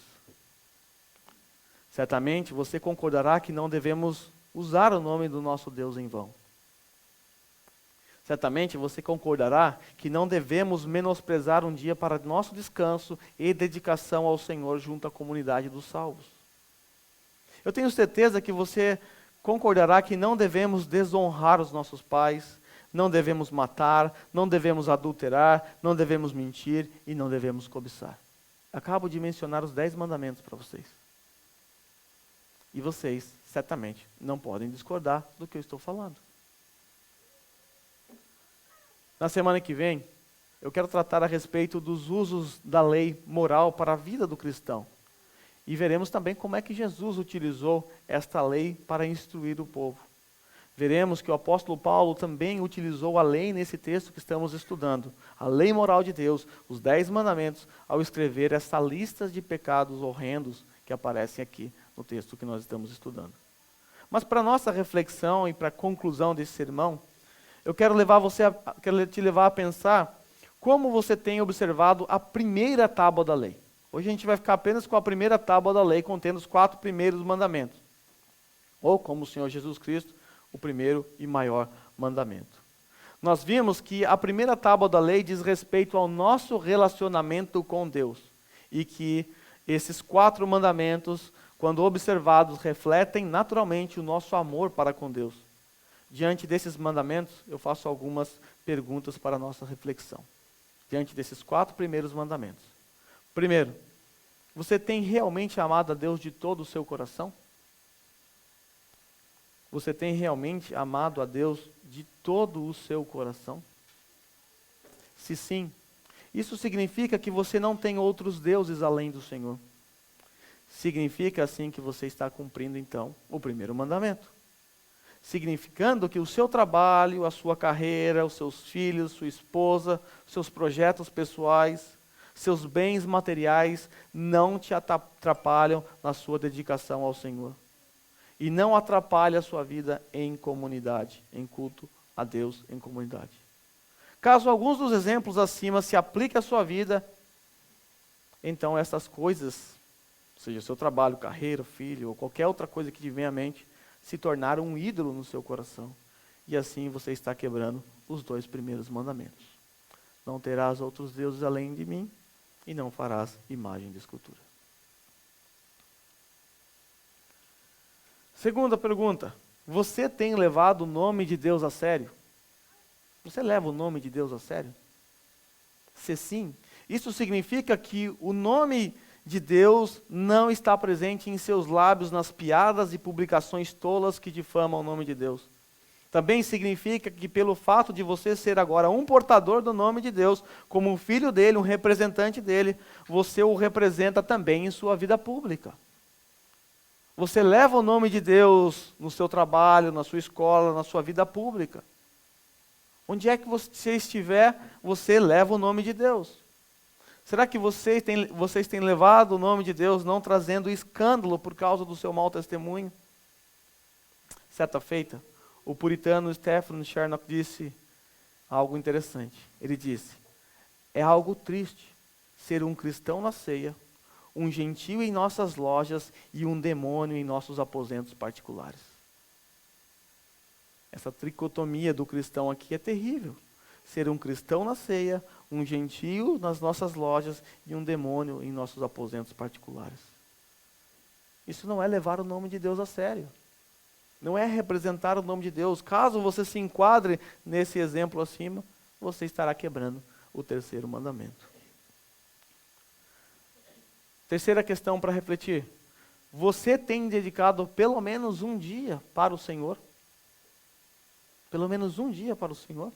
Certamente você concordará que não devemos usar o nome do nosso Deus em vão. Certamente você concordará que não devemos menosprezar um dia para nosso descanso e dedicação ao Senhor junto à comunidade dos salvos. Eu tenho certeza que você concordará que não devemos desonrar os nossos pais, não devemos matar, não devemos adulterar, não devemos mentir e não devemos cobiçar. Acabo de mencionar os 10 mandamentos para vocês. E vocês, certamente, não podem discordar do que eu estou falando. Na semana que vem, eu quero tratar a respeito dos usos da lei moral para a vida do cristão. E veremos também como é que Jesus utilizou esta lei para instruir o povo. Veremos que o apóstolo Paulo também utilizou a lei nesse texto que estamos estudando, a lei moral de Deus, os 10 mandamentos, ao escrever essa lista de pecados horrendos que aparecem aqui no texto que nós estamos estudando. Mas para nossa reflexão e para a conclusão desse sermão, eu quero te levar a pensar como você tem observado a primeira tábua da lei. Hoje a gente vai ficar apenas com a primeira tábua da lei, contendo os 4 primeiros mandamentos. Ou, como o Senhor Jesus Cristo, o primeiro e maior mandamento. Nós vimos que a primeira tábua da lei diz respeito ao nosso relacionamento com Deus. E que esses 4 mandamentos, quando observados, refletem naturalmente o nosso amor para com Deus. Diante desses mandamentos, eu faço algumas perguntas para a nossa reflexão. Diante desses 4 primeiros mandamentos. Primeiro, você tem realmente amado a Deus de todo o seu coração? Você tem realmente amado a Deus de todo o seu coração? Se sim, Isso significa que você não tem outros deuses além do Senhor. Significa assim que você está cumprindo então o primeiro mandamento. Significando que o seu trabalho, a sua carreira, os seus filhos, sua esposa, seus projetos pessoais, seus bens materiais não te atrapalham na sua dedicação ao Senhor. E não atrapalha a sua vida em comunidade, em culto a Deus em comunidade. Caso alguns dos exemplos acima se apliquem à sua vida, então essas coisas, seja seu trabalho, carreira, filho, ou qualquer outra coisa que te venha à mente, se tornaram um ídolo no seu coração. E assim você está quebrando os 2 primeiros mandamentos. Não terás outros deuses além de mim, e não farás imagem de escultura. Segunda pergunta, você tem levado o nome de Deus a sério? Você leva o nome de Deus a sério? Se sim, isso significa que o nome de Deus não está presente em seus lábios nas piadas e publicações tolas que difamam o nome de Deus. Também significa que pelo fato de você ser agora um portador do nome de Deus, como um filho dele, um representante dele, você o representa também em sua vida pública. Você leva o nome de Deus no seu trabalho, na sua escola, na sua vida pública. Onde é que você estiver, você leva o nome de Deus. Será que vocês têm levado o nome de Deus não trazendo escândalo por causa do seu mau testemunho? Certa feita, o puritano Stephen Charnock disse algo interessante. Ele disse, é algo triste ser um cristão na ceia, um gentio em nossas lojas e um demônio em nossos aposentos particulares. Essa tricotomia do cristão aqui é terrível. Ser um cristão na ceia, um gentio nas nossas lojas e um demônio em nossos aposentos particulares. Isso não é levar o nome de Deus a sério. Não é representar o nome de Deus. Caso você se enquadre nesse exemplo acima, você estará quebrando o terceiro mandamento. Terceira questão para refletir. Você tem dedicado pelo menos um dia para o Senhor? Pelo menos um dia para o Senhor?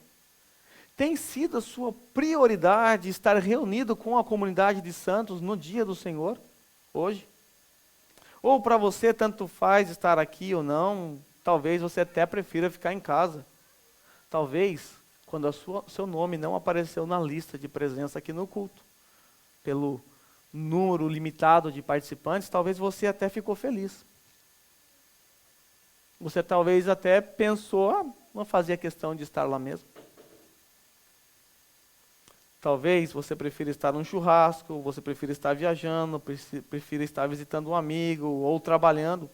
Tem sido a sua prioridade estar reunido com a comunidade de santos no dia do Senhor, hoje? Ou para você tanto faz estar aqui ou não, talvez você até prefira ficar em casa. Talvez, quando seu nome não apareceu na lista de presença aqui no culto, pelo número limitado de participantes, talvez você até ficou feliz. Você talvez até pensou, não fazia questão de estar lá mesmo. Talvez você prefira estar num churrasco, você prefira estar viajando, prefira estar visitando um amigo ou trabalhando.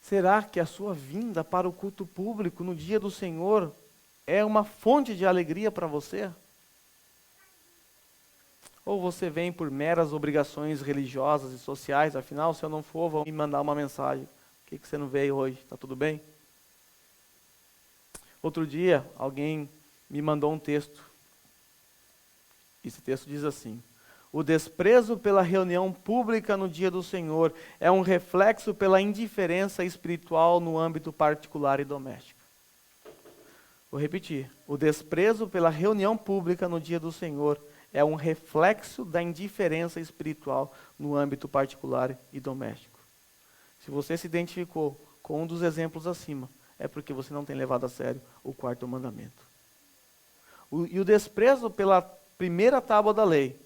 Será que a sua vinda para o culto público no dia do Senhor é uma fonte de alegria para você? Ou você vem por meras obrigações religiosas e sociais, afinal, se eu não for, vão me mandar uma mensagem. Por que você não veio hoje? Está tudo bem? Outro dia, alguém me mandou um texto. Esse texto diz assim: o desprezo pela reunião pública no dia do Senhor é um reflexo pela indiferença espiritual no âmbito particular e doméstico. Vou repetir. O desprezo pela reunião pública no dia do Senhor é um reflexo da indiferença espiritual no âmbito particular e doméstico. Se você se identificou com um dos exemplos acima, é porque você não tem levado a sério o quarto mandamento. E o desprezo pela primeira tábua da lei,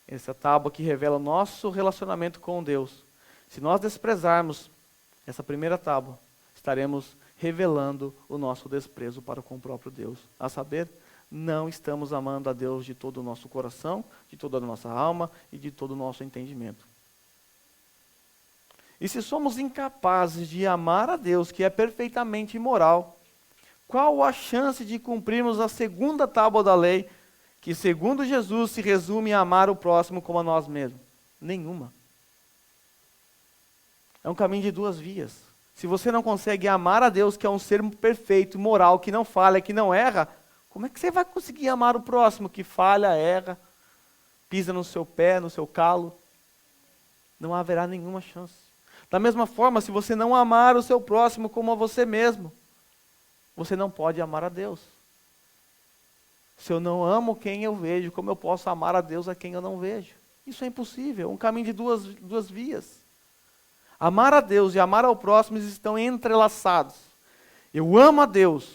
essa tábua que revela o nosso relacionamento com Deus. Se nós desprezarmos essa primeira tábua, estaremos revelando o nosso desprezo para com o próprio Deus. A saber, não estamos amando a Deus de todo o nosso coração, de toda a nossa alma e de todo o nosso entendimento. E se somos incapazes de amar a Deus, que é perfeitamente imoral, qual a chance de cumprirmos a segunda tábua da lei, que segundo Jesus se resume a amar o próximo como a nós mesmos? Nenhuma. É um caminho de duas vias. Se você não consegue amar a Deus, que é um ser perfeito, moral, que não falha, que não erra, como é que você vai conseguir amar o próximo que falha, erra, pisa no seu pé, no seu calo? Não haverá nenhuma chance. Da mesma forma, se você não amar o seu próximo como a você mesmo, você não pode amar a Deus. Se eu não amo quem eu vejo, como eu posso amar a Deus a quem eu não vejo? Isso é impossível, é um caminho de duas vias. Amar a Deus e amar ao próximo estão entrelaçados. Eu amo a Deus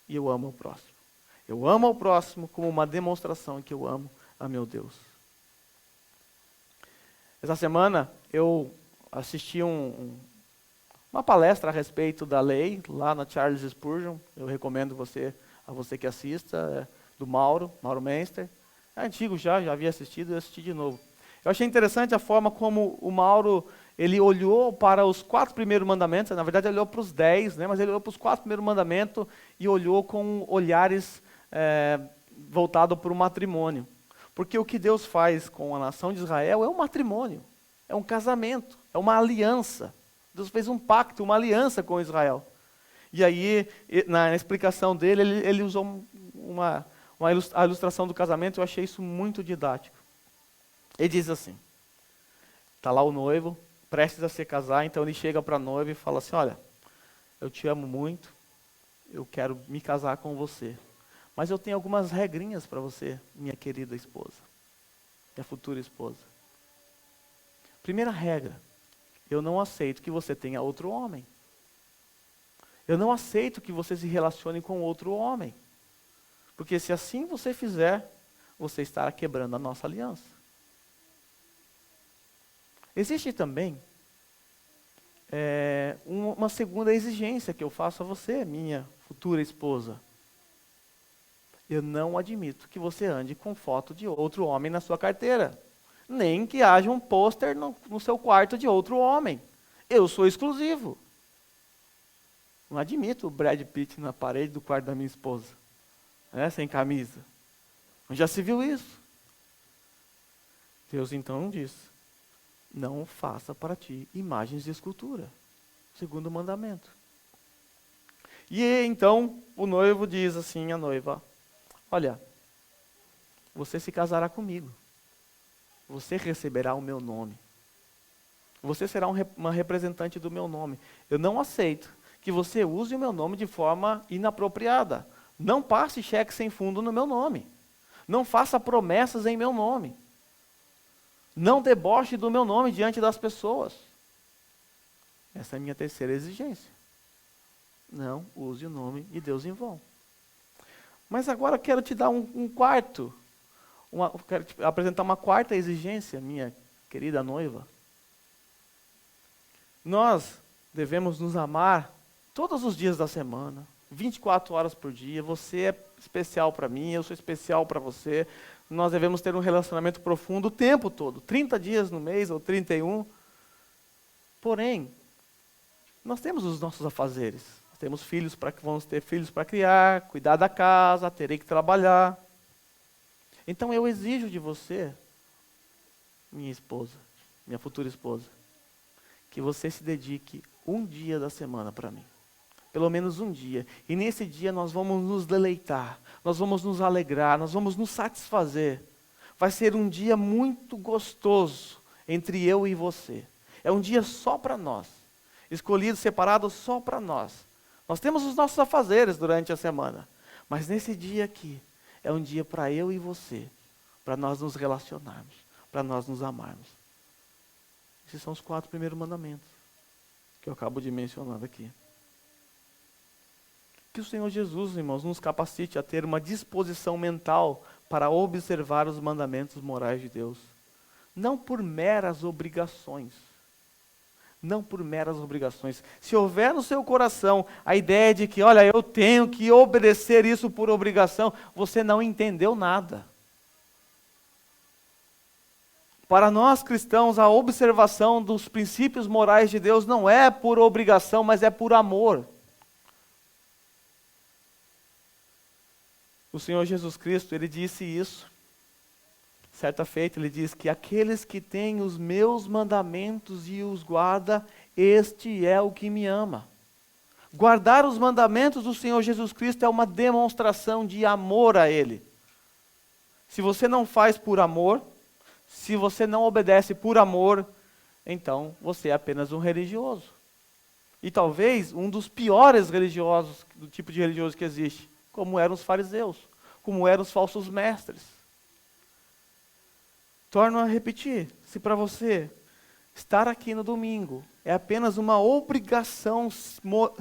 e eu amo ao próximo. Eu amo ao próximo como uma demonstração que eu amo a meu Deus. Essa semana eu assisti uma palestra a respeito da lei, lá na Charles Spurgeon. Eu recomendo a você que assista, do Mauro Menster. É antigo já havia assistido e assisti de novo. Eu achei interessante a forma como o Mauro, ele olhou para os 4 primeiros mandamentos, na verdade ele olhou para os 10, né, mas ele olhou para os 4 primeiros mandamentos e olhou com olhares voltados para o matrimônio. Porque o que Deus faz com a nação de Israel é um matrimônio, é um casamento, é uma aliança. Deus fez um pacto, uma aliança com Israel. E aí, na explicação dele, ele usou a ilustração do casamento, eu achei isso muito didático. Ele diz assim, está lá o noivo, prestes a se casar, então ele chega para a noiva e fala assim, olha, eu te amo muito, eu quero me casar com você, mas eu tenho algumas regrinhas para você, minha querida esposa, minha futura esposa. Primeira regra, eu não aceito que você tenha outro homem. Eu não aceito que você se relacione com outro homem. Porque se assim você fizer, você estará quebrando a nossa aliança. Existe também uma segunda exigência que eu faço a você, minha futura esposa. Eu não admito que você ande com foto de outro homem na sua carteira. Nem que haja um pôster no seu quarto de outro homem. Eu sou exclusivo. Não admito o Brad Pitt na parede do quarto da minha esposa, sem camisa. Já se viu isso? Deus então diz, não faça para ti imagens de escultura. Segundo mandamento. E então o noivo diz assim à noiva, olha, você se casará comigo. Você receberá o meu nome. Você será uma representante do meu nome. Eu não aceito que você use o meu nome de forma inapropriada. Não passe cheque sem fundo no meu nome. Não faça promessas em meu nome. Não deboche do meu nome diante das pessoas. Essa é a minha terceira exigência. Não use o nome de Deus em vão. Mas agora quero te dar quero te apresentar uma quarta exigência, minha querida noiva. Nós devemos nos amar todos os dias da semana, 24 horas por dia. Você é especial para mim, eu sou especial para você. Nós devemos ter um relacionamento profundo o tempo todo, 30 dias no mês ou 31. Porém, nós temos os nossos afazeres. Temos filhos vamos ter filhos para criar, cuidar da casa, terei que trabalhar. Então eu exijo de você, minha esposa, minha futura esposa, que você se dedique um dia da semana para mim. Pelo menos um dia. E nesse dia nós vamos nos deleitar, nós vamos nos alegrar, nós vamos nos satisfazer. Vai ser um dia muito gostoso entre eu e você. É um dia só para nós. Escolhido, separado só para nós. Nós temos os nossos afazeres durante a semana. Mas nesse dia aqui, é um dia para eu e você. Para nós nos relacionarmos. Para nós nos amarmos. Esses são os 4 primeiros mandamentos. Que eu acabo de mencionar aqui. Que o Senhor Jesus, irmãos, nos capacite a ter uma disposição mental para observar os mandamentos morais de Deus. Não por meras obrigações. Não por meras obrigações. Se houver no seu coração a ideia de que, olha, eu tenho que obedecer isso por obrigação, você não entendeu nada. Para nós cristãos, a observação dos princípios morais de Deus não é por obrigação, mas é por amor. O Senhor Jesus Cristo, Ele disse isso. Certa feita, Ele diz que aqueles que têm os meus mandamentos e os guarda, este é o que me ama. Guardar os mandamentos do Senhor Jesus Cristo é uma demonstração de amor a Ele. Se você não faz por amor, se você não obedece por amor, então você é apenas um religioso. E talvez um dos piores religiosos, do tipo de religioso que existe, como eram os fariseus. como eram os falsos mestres. Torno a repetir, se para você estar aqui no domingo é apenas uma obrigação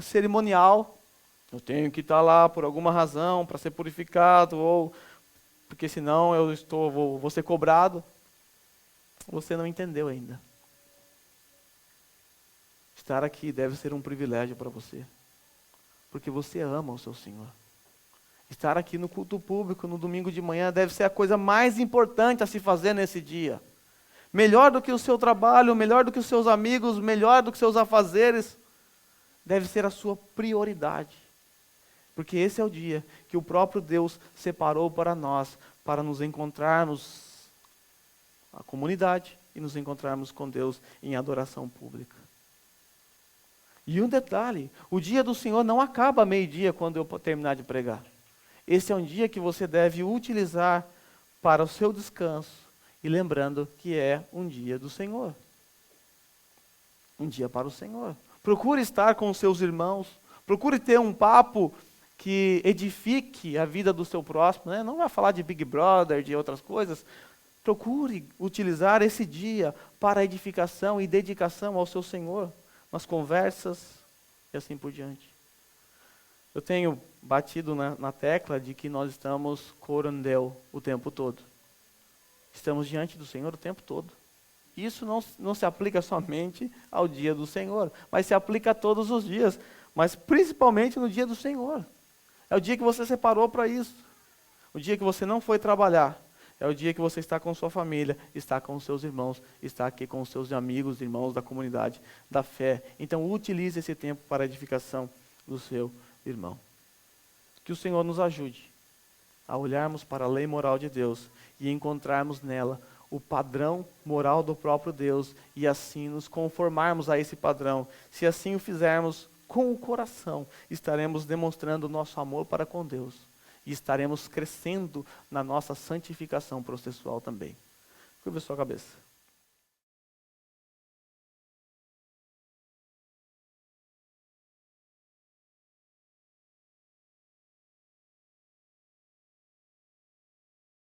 cerimonial, eu tenho que estar lá por alguma razão, para ser purificado, ou porque senão vou ser cobrado, você não entendeu ainda. Estar aqui deve ser um privilégio para você, porque você ama o seu Senhor. Estar aqui no culto público, no domingo de manhã, deve ser a coisa mais importante a se fazer nesse dia. Melhor do que o seu trabalho, melhor do que os seus amigos, melhor do que os seus afazeres, deve ser a sua prioridade. Porque esse é o dia que o próprio Deus separou para nós, para nos encontrarmos a comunidade e nos encontrarmos com Deus em adoração pública. E um detalhe, o dia do Senhor não acaba meio-dia quando eu terminar de pregar. Esse é um dia que você deve utilizar para o seu descanso e lembrando que é um dia do Senhor. Um dia para o Senhor. Procure estar com os seus irmãos, procure ter um papo que edifique a vida do seu próximo, né? Não vai falar de Big Brother, de outras coisas. Procure utilizar esse dia para edificação e dedicação ao seu Senhor, nas conversas e assim por diante. Eu tenho batido na tecla de que nós estamos corandel o tempo todo. Estamos diante do Senhor o tempo todo. Isso não se aplica somente ao dia do Senhor, mas se aplica a todos os dias, mas principalmente no dia do Senhor. É o dia que você separou para isso. O dia que você não foi trabalhar. É o dia que você está com sua família, está com os seus irmãos, está aqui com os seus amigos, irmãos da comunidade, da fé. Então utilize esse tempo para a edificação do seu irmão. Que o Senhor nos ajude a olharmos para a lei moral de Deus e encontrarmos nela o padrão moral do próprio Deus e assim nos conformarmos a esse padrão. Se assim o fizermos com o coração, estaremos demonstrando o nosso amor para com Deus e estaremos crescendo na nossa santificação processual também. Curva sua cabeça.